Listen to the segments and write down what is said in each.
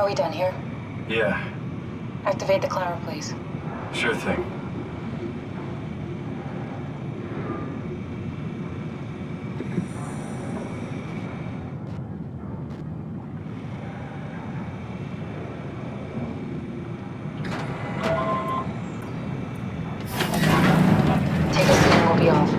Are we done here? Yeah, Activate the climber, please. sure thing. Take a seat and we'll be off.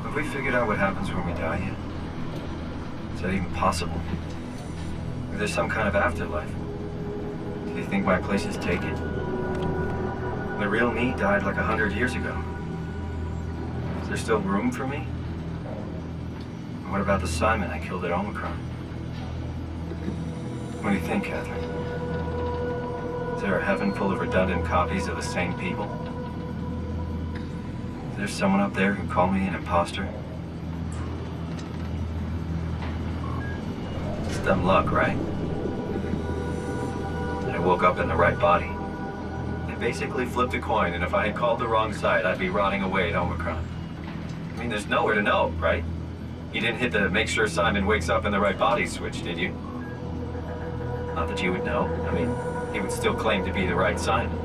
Have we figured out what happens when we die yet? Is that even possible? Is there some kind of afterlife? Do you think my place is taken? The real me died like 100 years ago. Is there still room for me? And what about the Simon I killed at Omicron? What do you think, Catherine? Is there a heaven full of redundant copies of the same people? Is there someone up there who called me an imposter? It's dumb luck, right? I woke up in the right body. I basically flipped a coin, and if I had called the wrong side, I'd be rotting away at Omicron. I mean, there's nowhere to know, right? You didn't hit the make sure Simon wakes up in the right body switch, did you? Not that you would know. I mean, he would still claim to be the right Simon.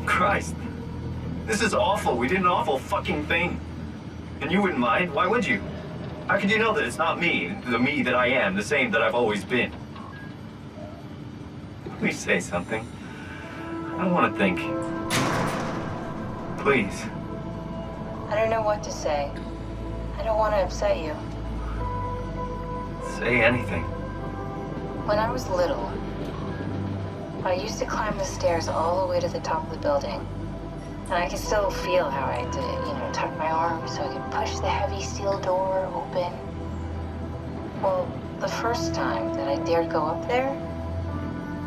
Christ. This is awful. We did an awful fucking thing. And you wouldn't mind? Why would you? How could you know that it's not me, the me that I am, the same that I've always been? Please say something. I don't want to think. Please. I don't know what to say. I don't want to upset you. Say anything. When I was little, I used to climb the stairs all the way to the top of the building. And I can still feel how I had to, tuck my arm so I could push the heavy steel door open. Well, the first time that I dared go up there,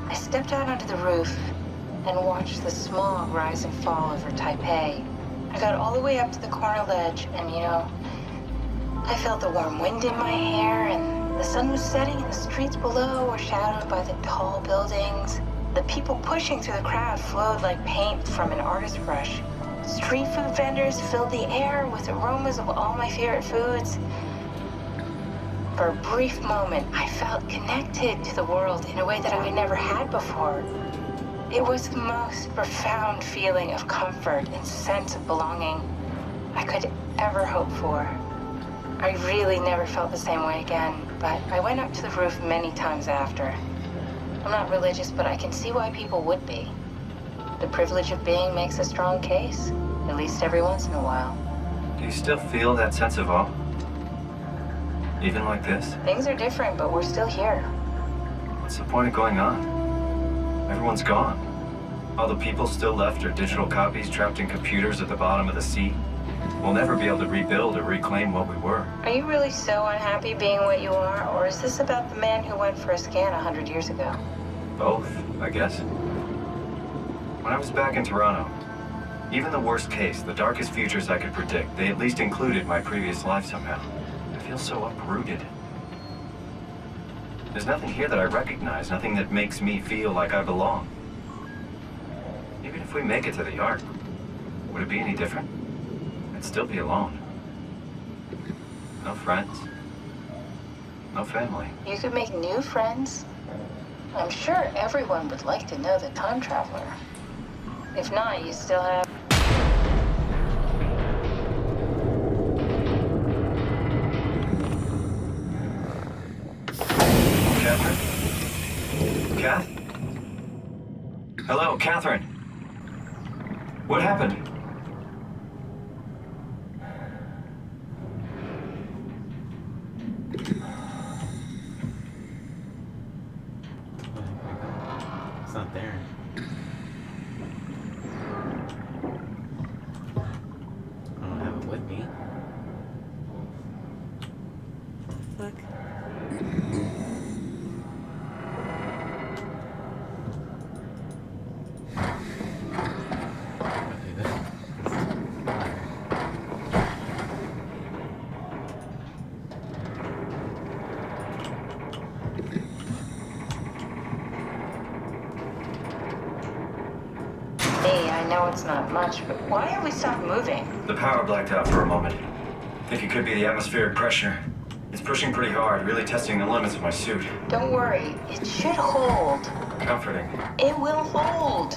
I stepped out onto the roof and watched the smog rise and fall over Taipei. I got all the way up to the corner ledge and, I felt the warm wind in my hair and the sun was setting and the streets below were shadowed by the tall buildings. The people pushing through the crowd flowed like paint from an artist's brush. Street food vendors filled the air with aromas of all my favorite foods. For a brief moment, I felt connected to the world in a way that I never had before. It was the most profound feeling of comfort and sense of belonging I could ever hope for. I really never felt the same way again, but I went up to the roof many times after. I'm not religious, but I can see why people would be. The privilege of being makes a strong case, at least every once in a while. Do you still feel that sense of awe? Even like this? Things are different, but we're still here. What's the point of going on? Everyone's gone. All the people still left are digital copies trapped in computers at the bottom of the sea. We'll never be able to rebuild or reclaim what we were. Are you really so unhappy being what you are, or is this about the man who went for a scan 100 years ago? Both, I guess. When I was back in Toronto, even the worst case, the darkest futures I could predict, they at least included my previous life somehow. I feel so uprooted. There's nothing here that I recognize, nothing that makes me feel like I belong. Even if we make it to the Ark, would it be any different? I'd still be alone. No friends. No family. You could make new friends. I'm sure everyone would like to know the time traveler. If not, you still have... Catherine? Kath? Hello, Catherine. What happened? It's not there. I don't have it with me. What the fuck? Okay, I know it's not much, but why have we stopped moving? The power blacked out for a moment. Think it could be the atmospheric pressure. It's pushing pretty hard, really testing the limits of my suit. Don't worry, it should hold. Comforting. It will hold.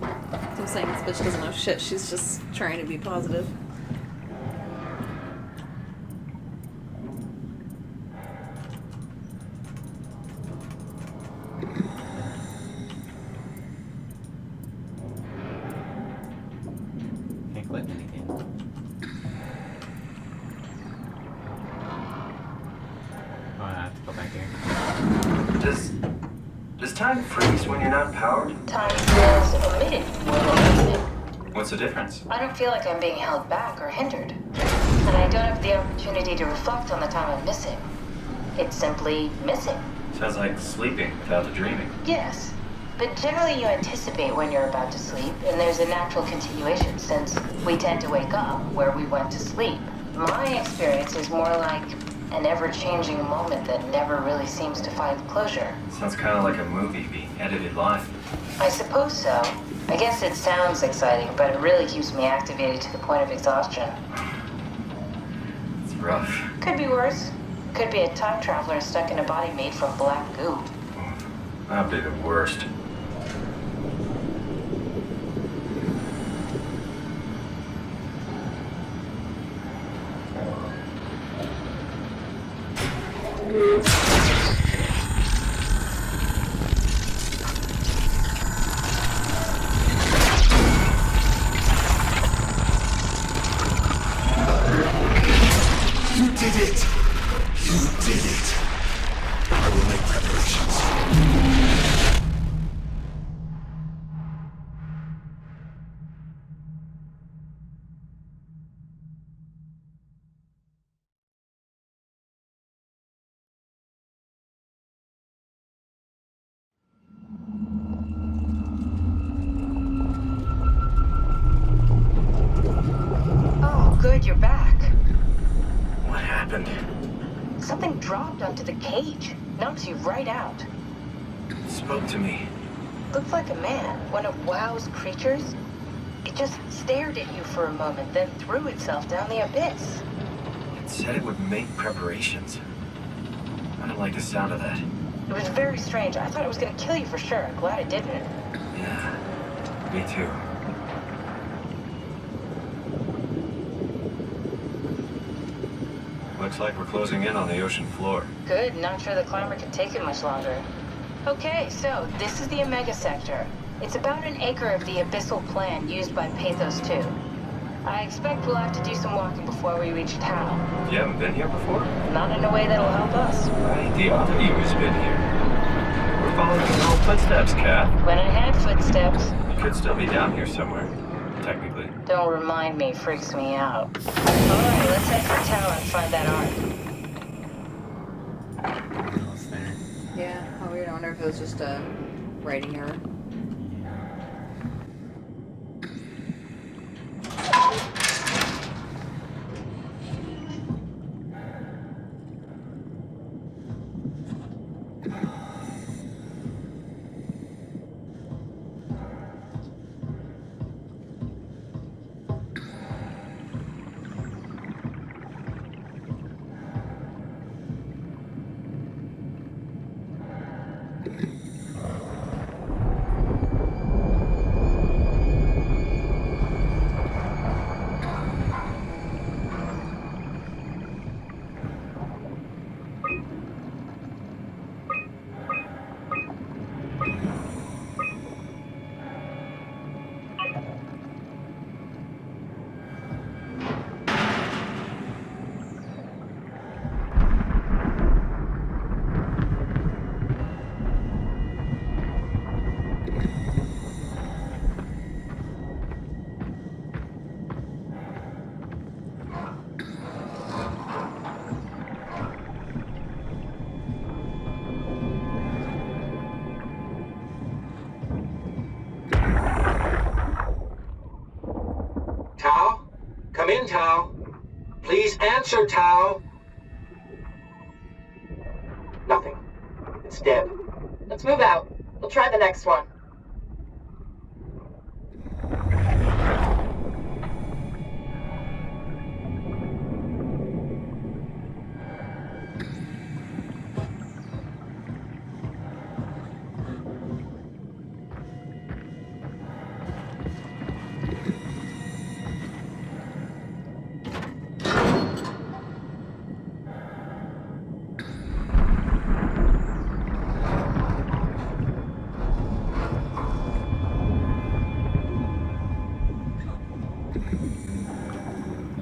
I'm saying this bitch doesn't know shit. She's just trying to be positive. Can't click anything. Oh, I have to go back here. Does time freeze when you're not powered? Time feels omitted more than omitted. What's the difference? I don't feel like I'm being held back or hindered. And I don't have the opportunity to reflect on the time I'm missing. It's simply missing. Sounds like sleeping without the dreaming. Yes. But generally you anticipate when you're about to sleep, and there's a natural continuation since we tend to wake up where we went to sleep. My experience is more like an ever-changing moment that never really seems to find closure. Sounds kind of like a movie being edited live. I suppose so. I guess it sounds exciting, but it really keeps me activated to the point of exhaustion. It's rough. Could be worse. Could be a time traveler stuck in a body made from black goo. That'd be the worst. You did it! You did it! I will make preparations. Oh, good, you're back. What happened? Something dropped onto the cage. Knocks you right out. It spoke to me. Looked like a man, one of WoW's creatures. It just stared at you for a moment, then threw itself down the abyss. It said it would make preparations. I don't like the sound of that. It was very strange. I thought it was gonna kill you for sure. Glad it didn't. Yeah, me too. Looks like we're closing in on the ocean floor. Good, not sure the climber can take it much longer. Okay, so this is the Omega Sector. It's about an acre of the abyssal plan used by Pathos 2. I expect we'll have to do some walking before we reach Tau. You haven't been here before? Not in a way that'll help us. Right, the other you has been here. We're following your old footsteps, Kat. When I had footsteps. You could still be down here somewhere, technically. Don't remind me, freaks me out. Alright, let's head for Tau and find that ark. Almost there. Yeah, how weird. I wonder if it was just a writing error. Tau? Come in, Tau. Please answer, Tau. Nothing. It's dead. Let's move out. We'll try the next one.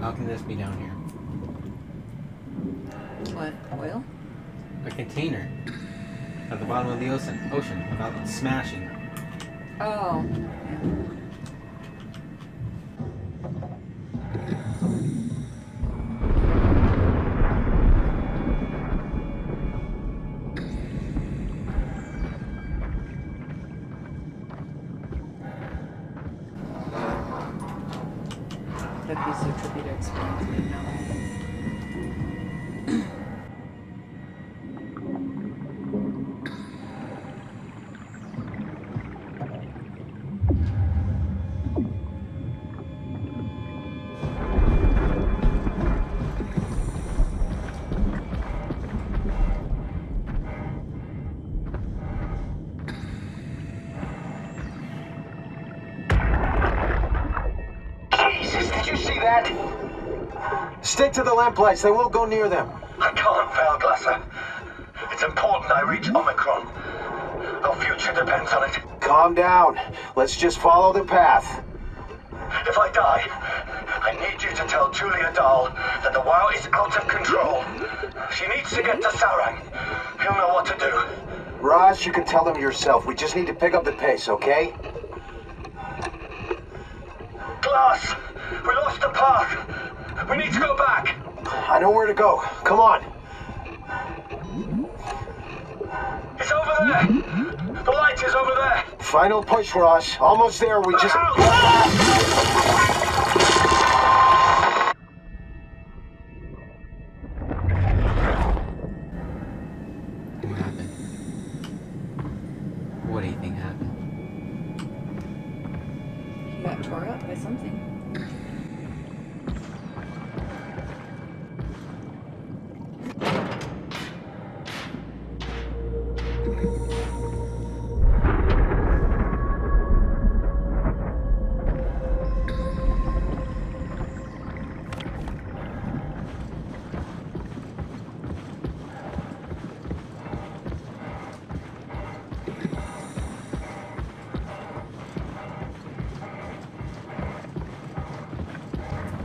How can this be down here? What? Oil? A container at the bottom of the ocean without smashing. Oh. That'd be so trippy to explain to me now. Jesus, did you see that? Stick to the lamplights. They won't go near them. I can't fail, Glasser. It's important I reach Omicron. Our future depends on it. Calm down. Let's just follow the path. If I die, I need you to tell Julia Dahl that the WoW is out of control. She needs to get to Sarang. He'll know what to do. Raj, you can tell them yourself. We just need to pick up the pace, okay? Glass! We lost the path! We need to go back! I know where to go. Come on. It's over there! The light is over there! Final push, Raj. Almost there. We just... Look out! What happened? What do you think happened? He got tore up by something.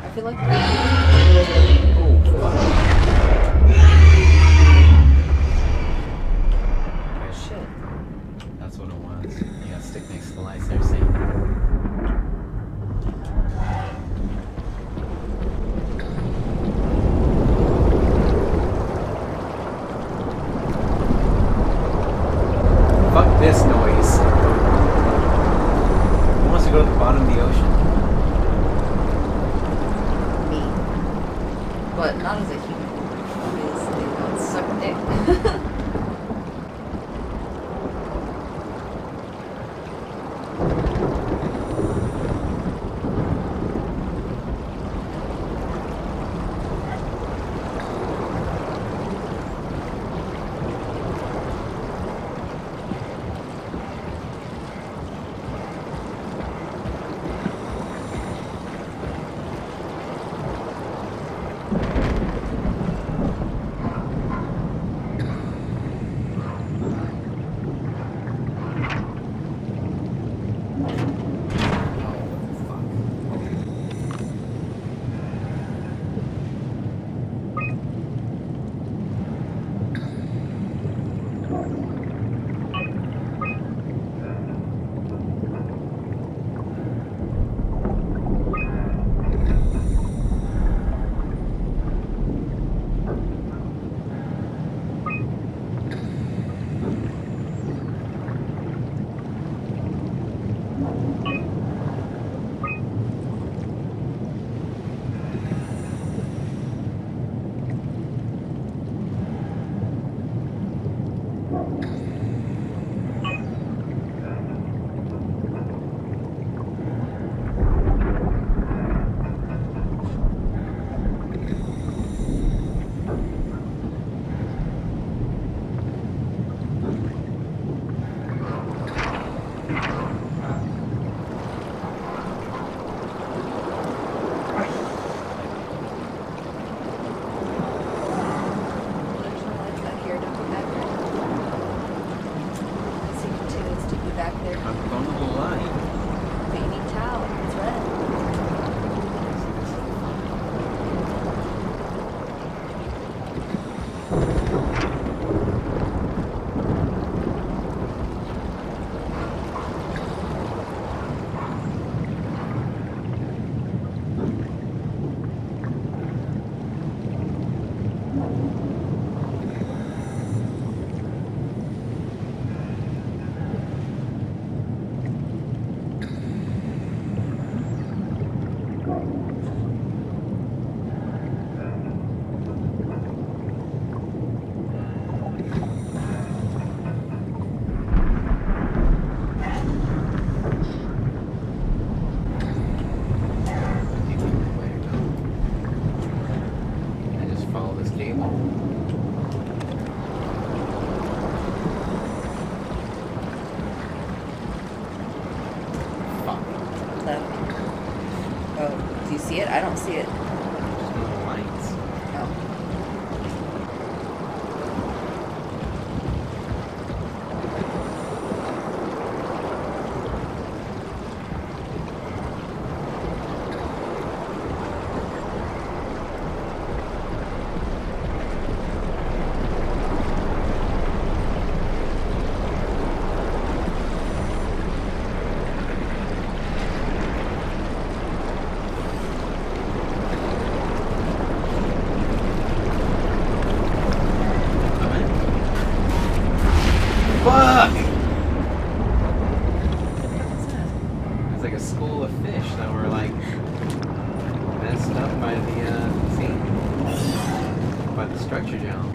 I feel like. Oh, fuck. Oh shit. That's what it was. You got stick next to the lights there, see? Fuck this noise. Who wants to go to the bottom of the ocean? Me. But not as a human. Obviously, that would suck dick. left. Oh, do you see it? I don't see it. There's no lights. Oh. Fuck! It's like a school of fish that were like messed up by the structure gel.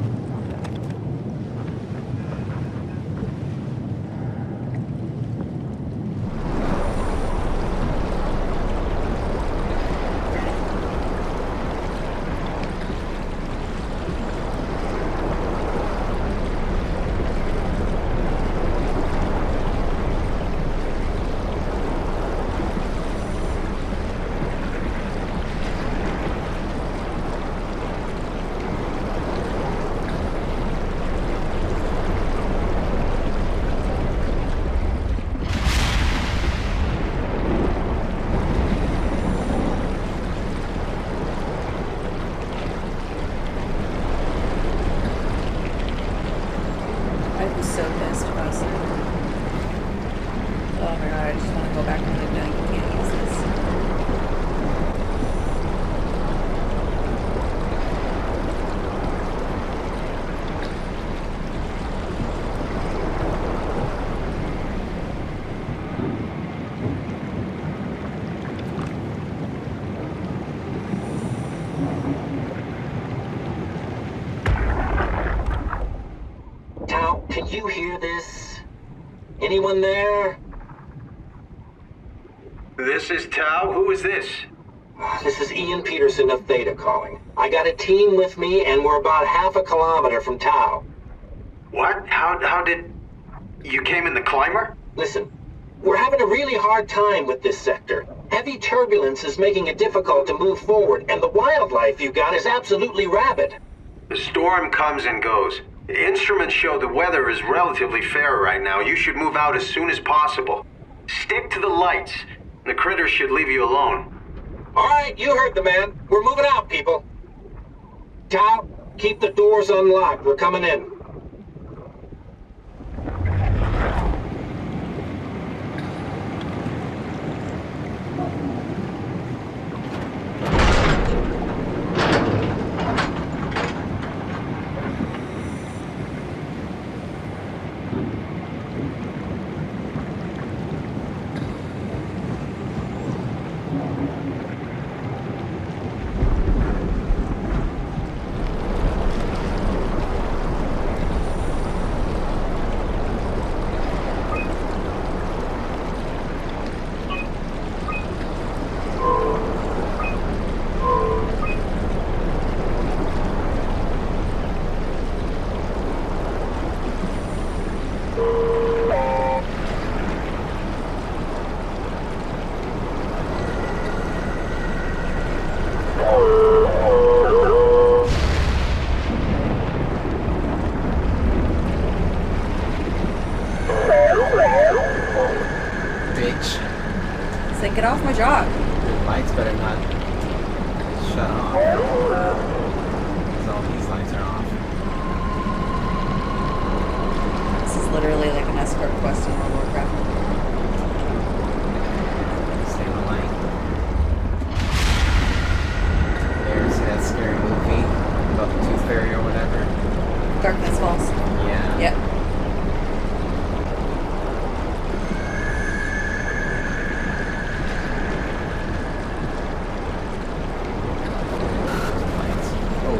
I'd be so pissed if I was there. Oh my god, I just want to go back and be like, no, you can't use this. Tao, can you hear this? Anyone there? This is Tao. Who is this? This is Ian Peterson of Theta calling. I got a team with me and we're about half a kilometer from Tao. What? How did... You came in the climber? Listen, we're having a really hard time with this sector. Heavy turbulence is making it difficult to move forward, and the wildlife you got is absolutely rabid. The storm comes and goes. Instruments show the weather is relatively fair right now. You should move out as soon as possible. Stick to the lights. The critters should leave you alone. All right, you heard the man. We're moving out, people. Tao, keep the doors unlocked. We're coming in. Bitch. Say, get off my job. The lights better not shut off. Because all these lights are off. This is literally like an escort quest in World of Warcraft. Stay on the light. There, see that scary movie about the Tooth Fairy or whatever? Darkness Falls. Yeah. Yep. Lights. Oh.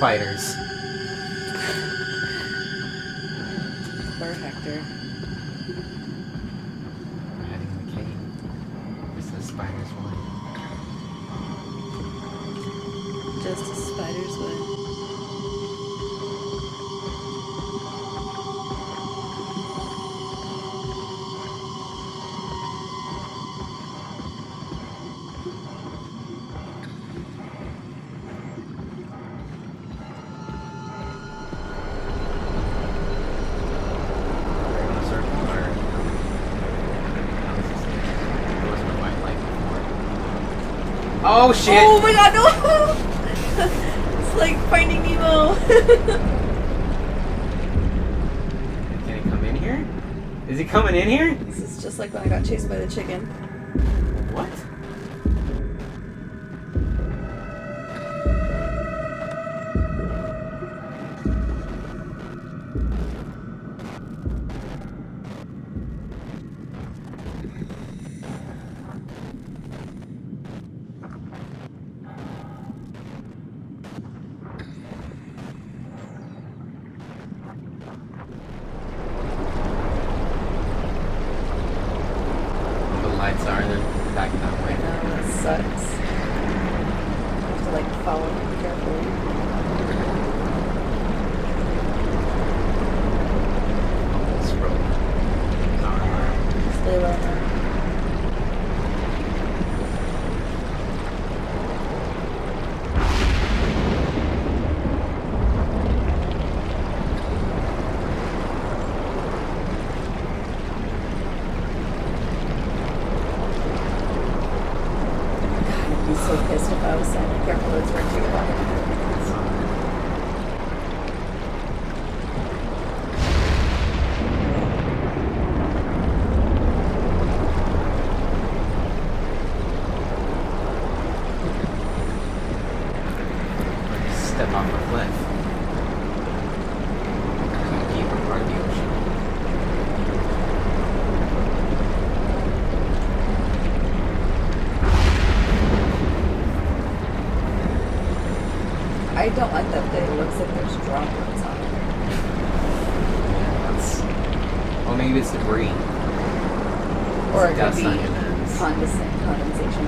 spiders. Poor Hector. We're heading in the cave. Where's the spider's one? Just a spider's web. Oh shit! Oh my god, no! It's like Finding Nemo. Can he come in here? Is he coming in here? This is just like when I got chased by the chicken. What? Lights are, they're back that way. I know, that sucks. I have to like follow him carefully. Almost broke. Stay low now. I'd be so pissed if I was saying, careful, it's right to your left. Step off a cliff. Too deep or part of the ocean. I don't like that it looks like there's droplets on it. Yeah, that's... Well, maybe it's debris. Or it could Dust be on your lens. condensation.